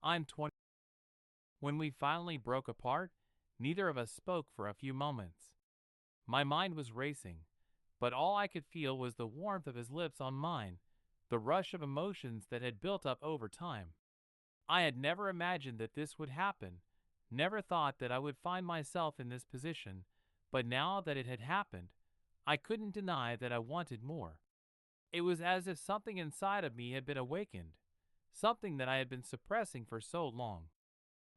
I'm 20. When we finally broke apart, neither of us spoke for a few moments. My mind was racing, but all I could feel was the warmth of his lips on mine, the rush of emotions that had built up over time. I had never imagined that this would happen, never thought that I would find myself in this position, but now that it had happened, I couldn't deny that I wanted more. It was as if something inside of me had been awakened, something that I had been suppressing for so long.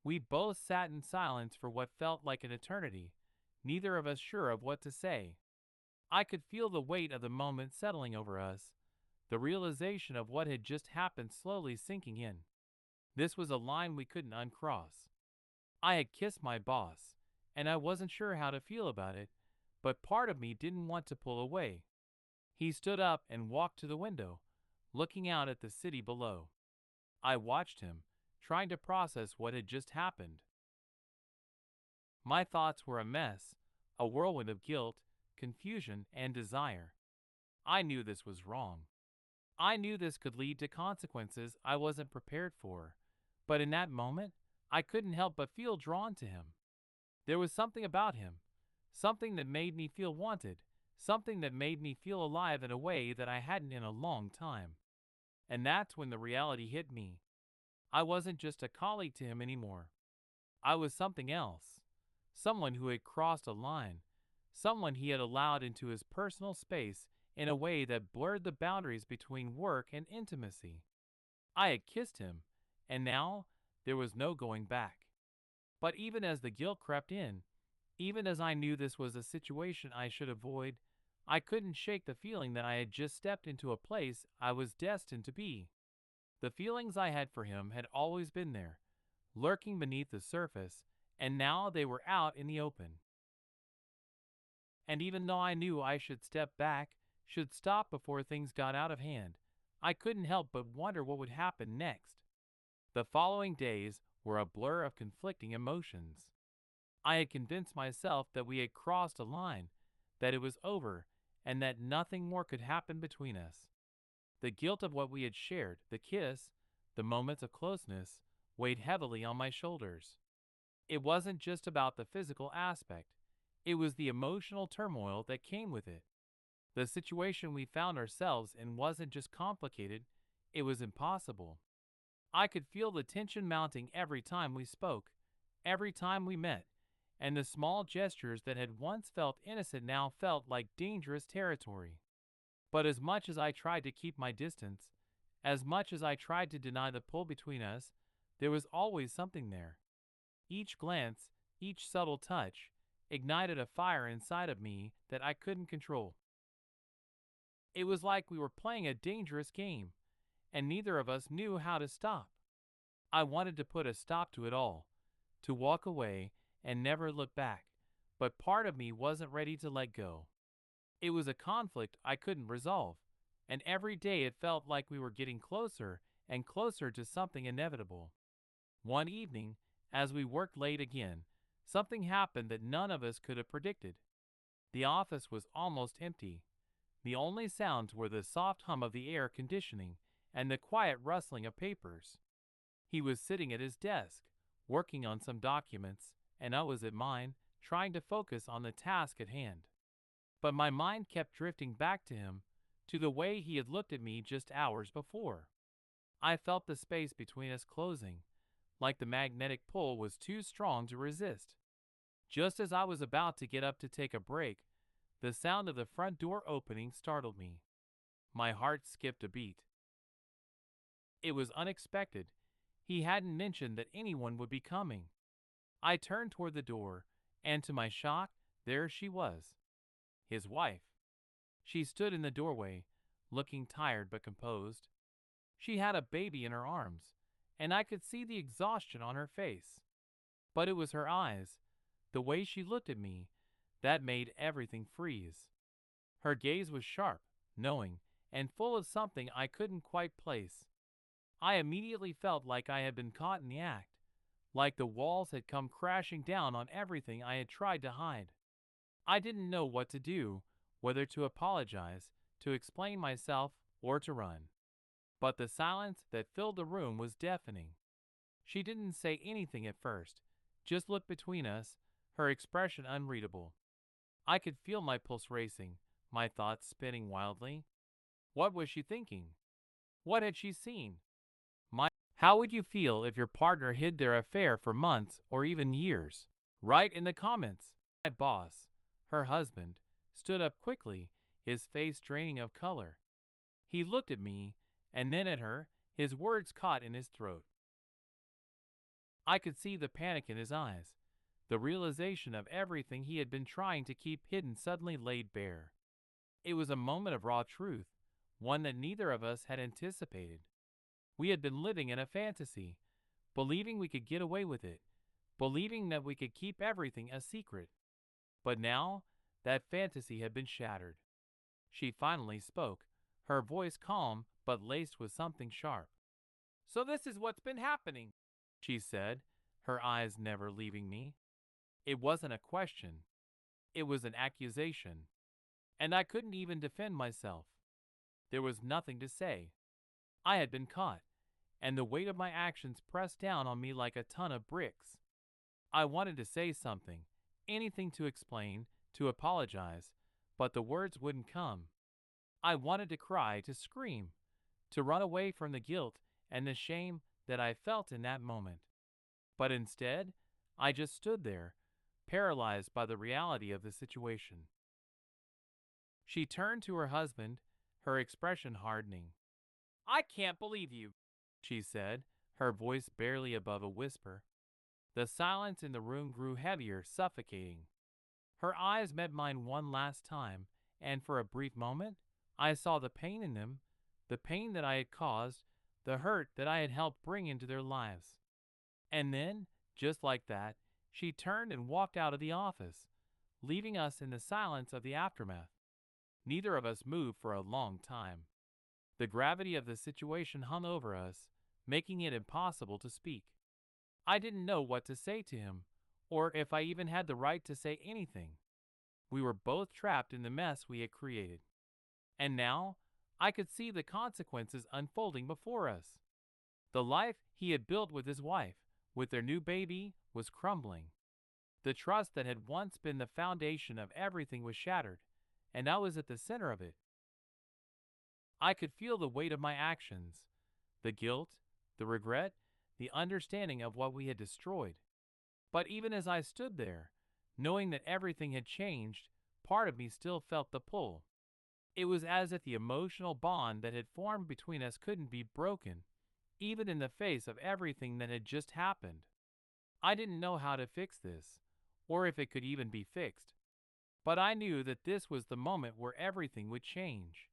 We both sat in silence for what felt like an eternity, neither of us sure of what to say. I could feel the weight of the moment settling over us, the realization of what had just happened slowly sinking in. This was a line we couldn't uncross. I had kissed my boss, and I wasn't sure how to feel about it, but part of me didn't want to pull away. He stood up and walked to the window, looking out at the city below. I watched him, trying to process what had just happened. My thoughts were a mess, a whirlwind of guilt, confusion, and desire. I knew this was wrong. I knew this could lead to consequences I wasn't prepared for, but in that moment, I couldn't help but feel drawn to him. There was something about him, something that made me feel wanted, something that made me feel alive in a way that I hadn't in a long time. And that's when the reality hit me. I wasn't just a colleague to him anymore. I was something else. Someone who had crossed a line. Someone he had allowed into his personal space in a way that blurred the boundaries between work and intimacy. I had kissed him, and now there was no going back. But even as the guilt crept in, even as I knew this was a situation I should avoid, I couldn't shake the feeling that I had just stepped into a place I was destined to be. The feelings I had for him had always been there, lurking beneath the surface, and now they were out in the open. And even though I knew I should step back, should stop before things got out of hand, I couldn't help but wonder what would happen next. The following days were a blur of conflicting emotions. I had convinced myself that we had crossed a line, that it was over, and that nothing more could happen between us. The guilt of what we had shared, the kiss, the moments of closeness, weighed heavily on my shoulders. It wasn't just about the physical aspect. It was the emotional turmoil that came with it. The situation we found ourselves in wasn't just complicated, it was impossible. I could feel the tension mounting every time we spoke, every time we met, and the small gestures that had once felt innocent now felt like dangerous territory. But as much as I tried to keep my distance, as much as I tried to deny the pull between us, there was always something there. Each glance, each subtle touch, ignited a fire inside of me that I couldn't control. It was like we were playing a dangerous game, and neither of us knew how to stop. I wanted to put a stop to it all, to walk away and never look back, but part of me wasn't ready to let go. It was a conflict I couldn't resolve, and every day it felt like we were getting closer and closer to something inevitable. One evening, as we worked late again, something happened that none of us could have predicted. The office was almost empty. The only sounds were the soft hum of the air conditioning and the quiet rustling of papers. He was sitting at his desk, working on some documents, and I was at mine, trying to focus on the task at hand. But my mind kept drifting back to him, to the way he had looked at me just hours before. I felt the space between us closing, like the magnetic pull was too strong to resist. Just as I was about to get up to take a break, the sound of the front door opening startled me. My heart skipped a beat. It was unexpected. He hadn't mentioned that anyone would be coming. I turned toward the door, and to my shock, there she was. His wife. She stood in the doorway, looking tired but composed. She had a baby in her arms, and I could see the exhaustion on her face. But it was her eyes, the way she looked at me, that made everything freeze. Her gaze was sharp, knowing, and full of something I couldn't quite place. I immediately felt like I had been caught in the act, like the walls had come crashing down on everything I had tried to hide. I didn't know what to do, whether to apologize, to explain myself, or to run. but the silence that filled the room was deafening. She didn't say anything at first, just looked between us, her expression unreadable. I could feel my pulse racing, my thoughts spinning wildly. What was she thinking? What had she seen? How would you feel if your partner hid their affair for months or even years? Write in the comments. My boss, her husband, stood up quickly, his face draining of color. He looked at me, and then at her, his words caught in his throat. I could see the panic in his eyes. The realization of everything he had been trying to keep hidden suddenly laid bare. It was a moment of raw truth, one that neither of us had anticipated. We had been living in a fantasy, believing we could get away with it, believing that we could keep everything a secret. But now, that fantasy had been shattered. She finally spoke, her voice calm but laced with something sharp. "So this is what's been happening," she said, her eyes never leaving me. It wasn't a question. It was an accusation. And I couldn't even defend myself. There was nothing to say. I had been caught, and the weight of my actions pressed down on me like a ton of bricks. I wanted to say something, anything to explain, to apologize, but the words wouldn't come. I wanted to cry, to scream, to run away from the guilt and the shame that I felt in that moment. But instead, I just stood there, paralyzed by the reality of the situation. She turned to her husband, her expression hardening. "I can't believe you," she said, her voice barely above a whisper. The silence in the room grew heavier, suffocating. Her eyes met mine one last time, and for a brief moment, I saw the pain in them, the pain that I had caused, the hurt that I had helped bring into their lives. And then, just like that, she turned and walked out of the office, leaving us in the silence of the aftermath. Neither of us moved for a long time. The gravity of the situation hung over us, making it impossible to speak. I didn't know what to say to him, or if I even had the right to say anything. We were both trapped in the mess we had created. And now, I could see the consequences unfolding before us. The life he had built with his wife, with their new baby, was crumbling. The trust that had once been the foundation of everything was shattered, and I was at the center of it. I could feel the weight of my actions, the guilt, the regret, the understanding of what we had destroyed. But even as I stood there, knowing that everything had changed, part of me still felt the pull. It was as if the emotional bond that had formed between us couldn't be broken, even in the face of everything that had just happened. I didn't know how to fix this, or if it could even be fixed. But I knew that this was the moment where everything would change.